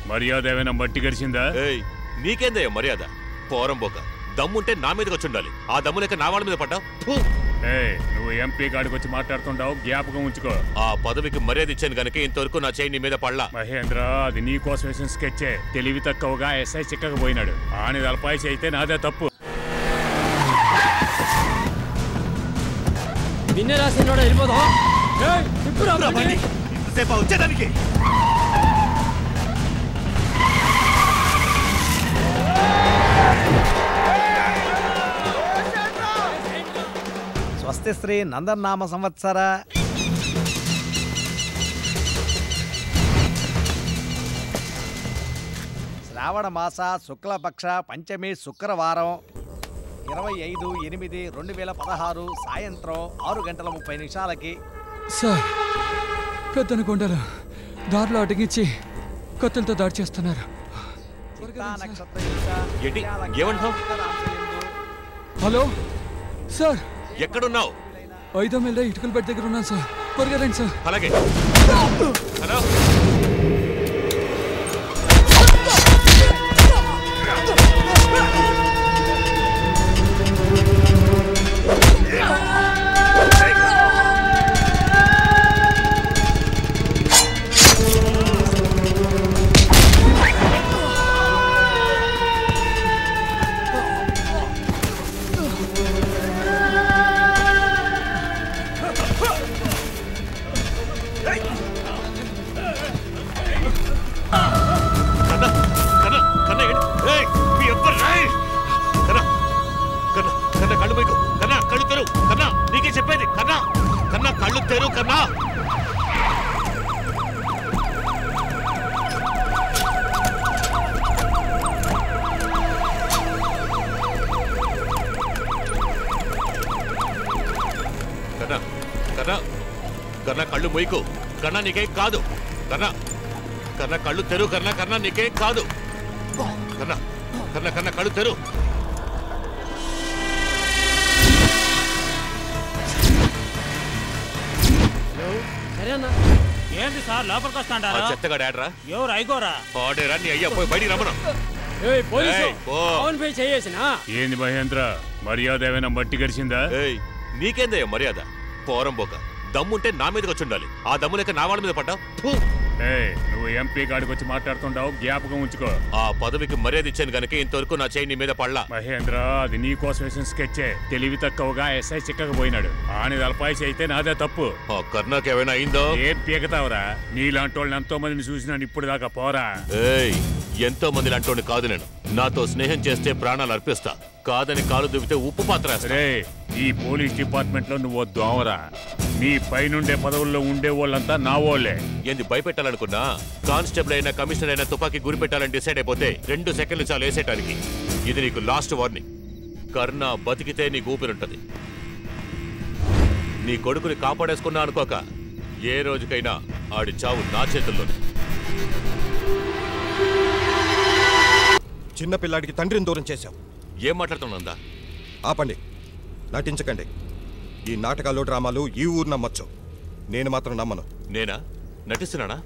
మర్యాద ఏమైనా మట్టి గడిచిందా? నీకేందయ్యా మర్యాద? పోరంబోక దమ్ముంటే నా మీదకి వచ్చి ఉండాలి. ఆ దమ్ము లేక నా వాళ్ళ మీద పడ్డా. నువ్వు ఎంపీ కాడికి వచ్చి మాట్లాడుతుంటావు, జ్ఞాపకం ఉంచుకో. ఆ పదవికి మర్యాద ఇచ్చాను గనక ఇంతవరకు నా చేయి నీ మీద పడలా. మహేంద్ర, అది నీ కోసం వేసిన స్కెచ్చే. తెలివి తక్కువగా ఎస్ఐ చిక్కకపోయినాడు. ఆని తలపాయిసి అయితే నాదే తప్పు. వచ్చేదానికి స్వస్తి శ్రీ నందనామ సంవత్సర శ్రావణ మాస శుక్లపక్ష పంచమి శుక్రవారం 25/8/2016 సాయంత్రం 6:30 సార్, పెద్దన కొండలు దారిలో అటగించి కత్తులతో దాడి చేస్తున్నారు. హలో సార్, ఎక్కడున్నావు? 5వ మైల్ ఇటుకల బెడ్ దగ్గర ఉన్నాను సార్. త్వరగా రండి సార్. అలాగే. హలో, చెప్పేది కన్నా. కన్నా కళ్ళు తెరు కన్నా. కన్నా కన్నా కన్నా కళ్ళు మొయ్యకు. కన్నా నీకేం కాదు. కన్నా కన్నా కళ్ళు తెరు. కన్నా కన్నా నీకేం కాదు. కన్నా కన్నా కన్నా కళ్ళు తెరు. ఏంటి సార్ లోపలికి వస్తాంటారా? చెత్తగా డాడరా ఎవరు అయికోరా? ఆడేరా నీ అయ్యా. పోయి బయటికి రమ్మను. ఏంది మహేంద్ర, మర్యాద ఏమైనా మట్టి గడిచిందా? నీకేందయ్యా మర్యాద? పోరంబోక దమ్ముంటే నా మీదకి వచ్చి ఉండాలి. ఆ దమ్ము లేక నా వాళ్ళ మీద పడ్డా. నువ్వు ఎంపీ కాడికి వచ్చి మాట్లాడుతుంటావు, జ్ఞాపకం ఉంచుకో. ఆ పదవికి మర్యాద ఇచ్చాను గనక ఇంతవరకు నా చేయి నీ మీద పడలా. మహేంద్ర, అది నీ కోసం వేసిన స్కెచ్చే. తెలివి తక్కువగా ఎస్ఐ చిక్కకపోయినాడు. ఆని తలపాయిసి అయితే నాదే తప్పు. ఆ కర్ణాకి ఏమైనా అయిందో? ఏం పీకతావురా? నీలాంటి వాళ్ళని ఎంతో మందిని చూసినాను ఇప్పుడు దాకా. పోరా. ఎంతో మంది లాంటి కాదు నేను. నాతో స్నేహం చేస్తే ప్రాణాలు అర్పిస్తా. కాదని కాలు దువ్వితే ఉప్పు పాత్ర. ఈ పోలీస్ డిపార్ట్మెంట్ లో నువ్వు దోమరా. నీ పైనుండే పదవుల్లో ఉండే వాళ్ళంతా నా వాళ్ళే. ఏంది భయపెట్టాలనుకున్నా? కానిస్టేబుల్ అయినా కమిషనర్ అయినా తుపాకీ గురి పెట్టాలని డిసైడ్ అయిపోతే 2 సెకండ్లు చాలు వేసేయటానికి. ఇది నీకు లాస్ట్ వార్నింగ్. కర్ణ బతికితే నీకు ఊపిరుంటది. నీ కొడుకుని కాపాడేసుకున్నా అనుకోక ఏ రోజుకైనా ఆడి చావు నా చేతుల్లోనే. చిన్న పిల్లాడికి తండ్రిని దూరం చేశావు. ఏం మాట్లాడుతున్నా? ఆపండి, నటించకండి. ఈ నాటకాలు డ్రామాలు ఈ ఊరు నమ్మచ్చు. నేను మాత్రం నమ్మను. నేనా నటిస్తున్నానా?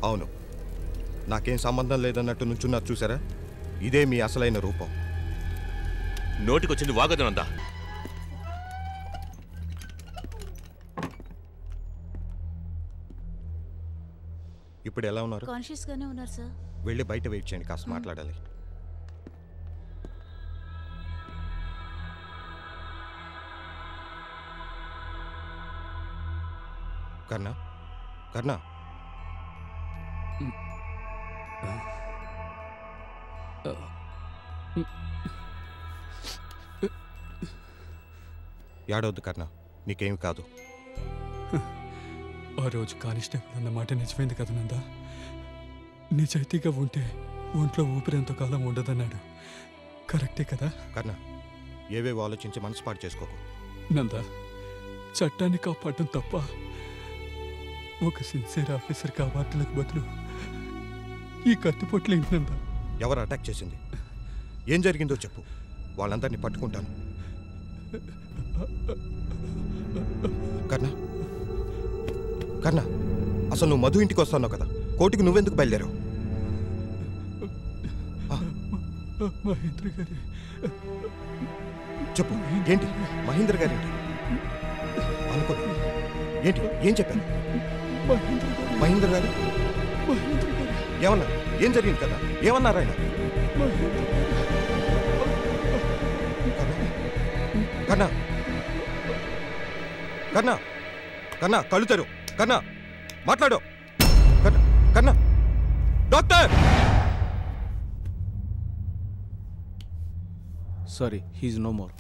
అవును, నాకేం సంబంధం లేదన్నట్టు నుంచున్నారు చూసారా? ఇదే మీ అసలైన రూపం. నోటికొచ్చింది వాగదనందా? ఇప్పుడు ఎలా ఉన్నారు? కాన్షియస్ గానే ఉన్నారు సార్. వెళ్ళి బయట వెయిట్ చేయండి, కాస్త మాట్లాడాలి. కర్ణ, కర్ణ, ఏడవద్దు కర్ణ, నీకేమి కాదు. ఆ రోజు కానిస్టేబుల్ అన్న మాట నిజమైంది కదా నందా? నిజాయితీగా ఉంటే ఒంట్లో ఊపిరి కాలం ఉండదన్నాడు. కరెక్టే కదా? కర్ణ, ఏవేవో ఆలోచించి మనసు పాటు చేసుకోకు. నందా, చట్టాన్ని కాపాడటం తప్ప ఒక సిన్సియర్ ఆఫీసర్ కాపాడలకు బదులు ఈ కత్తిపోట్లు ఏంటందా? ఎవరు అటాక్ చేసింది? ఏం జరిగిందో చెప్పు, వాళ్ళందరినీ పట్టుకుంటాను. కర్ణ, కర్ణ, అసలు నువ్వు మధు ఇంటికి వస్తున్నావు కదా, కోర్టుకు నువ్వెందుకు బయలుదేరావు? మహేంద్ర గారి చెప్పు, ఏంటి మహేంద్ర గారేంటి అనుకో, ఏంటి ఏం చెప్పాను? మహేంద్ర గారు ఏమన్నా? ఏం జరిగింది కదా? ఏమన్నారు ఆయన? కన్నా కన్నా కన్నా కళ్ళు తెరు, కన్నా మాట్లాడు, కన్నా doctor. Sorry, he's no more.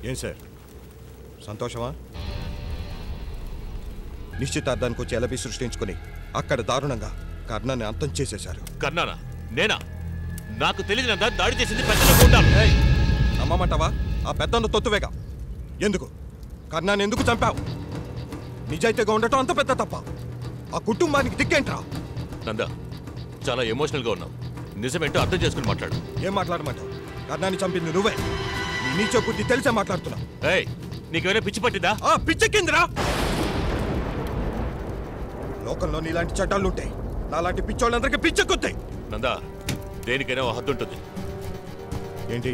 ఏం సార్, సంతోషమా? నిశ్చితార్థానికి వచ్చి ఎలబి సృష్టించుకుని అక్కడ దారుణంగా కర్ణాన్ని అంతం చేసేశారు. కర్ణానా? నేనా? నాకు తెలియదు. దాడి చేసింది పెద్ద ఉండాలి. నమ్మమంటావా? ఆ పెద్దన్న తొత్తువేగా. ఎందుకు కర్ణాన్ని ఎందుకు చంపావు? నిజాయితీగా ఉండటం అంత పెద్ద తప్ప. ఆ కుటుంబానికి దిక్కేంట్రా? నందా, చాలా ఎమోషనల్గా ఉన్నావు. నిజమేంటో అర్థం చేసుకుని మాట్లాడు. ఏం మాట్లాడమంటావు? కర్ణాన్ని చంపింది నువ్వే. నీ నీచ బుద్ధి తెలిసే మాట్లాడుతున్నావు. నీకేమైనా పిచ్చి పట్టిందా? పిచ్చెక్కిందిరా. లోకంలో నీలాంటి చట్టాలుంటాయి, నాలాంటి పిచ్చోళ్ళందరికీ పిచ్చెక్కుతాయి. నందా, దేనికైనా హద్దు ఉంటుంది. ఏంటి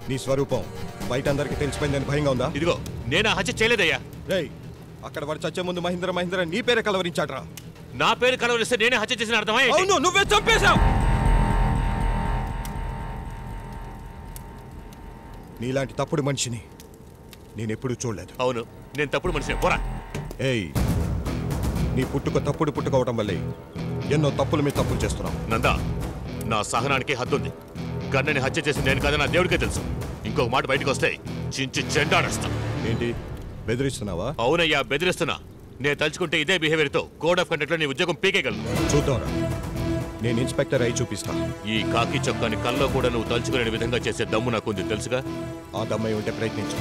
నీ స్వరూపం బయట అందరికి తెలిసిపోయిందని భయంగా ఉందా? ఇదిగో, నేను హత్య చేయలేదయ్యా. రేయ్, అక్కడ వాడు చచ్చే ముందు మహేంద్ర మహేంద్ర నీ పేరే కలవరించాడ్రా. నా పేరు కలవరిస్తే నేనే హత్య చేసిన అర్థమై? అవును, నువ్వే చంపేశావు. నీలాంటి తప్పుడు మనిషిని నేనెప్పుడు చూడలేదు. అవును, నేను తప్పుడు మనిషిని. పోరా. ఏయ్, నీ పుట్టుక తప్పుడు పుట్టుకోవటం వల్లే ఎన్నో తప్పుల మీద తప్పులు చేస్తున్నావు. నందా, నా సహనానికి హద్దుంది. కన్నని హత్య చేసి నేను కాదని నా దేవుడికే తెలుసు. ఇంకొక మాట బయటకు వస్తే చించి చెండాడేస్తా. ఏంటి బెదిరిస్తున్నావా? అవునయ్యా, బెదిరిస్తున్నా. నేను తలుచుకుంటే ఇదే బిహేవియర్తో కోడ్ ఆఫ్ కండక్ట్ లో నీ ఉద్యోగం పీకేయగలను. చూద్దాంరా, నేను ఇన్స్పెక్టర్ అయి చూపిస్తా. ఈ కాకి చొక్కాని కల్లో కూడా నువ్వు తలుచుకునే విధంగా చేసే దమ్ము నాకుంది, తెలుసుగా? ఆ దమ్మై ఉంటే ప్రయత్నించు.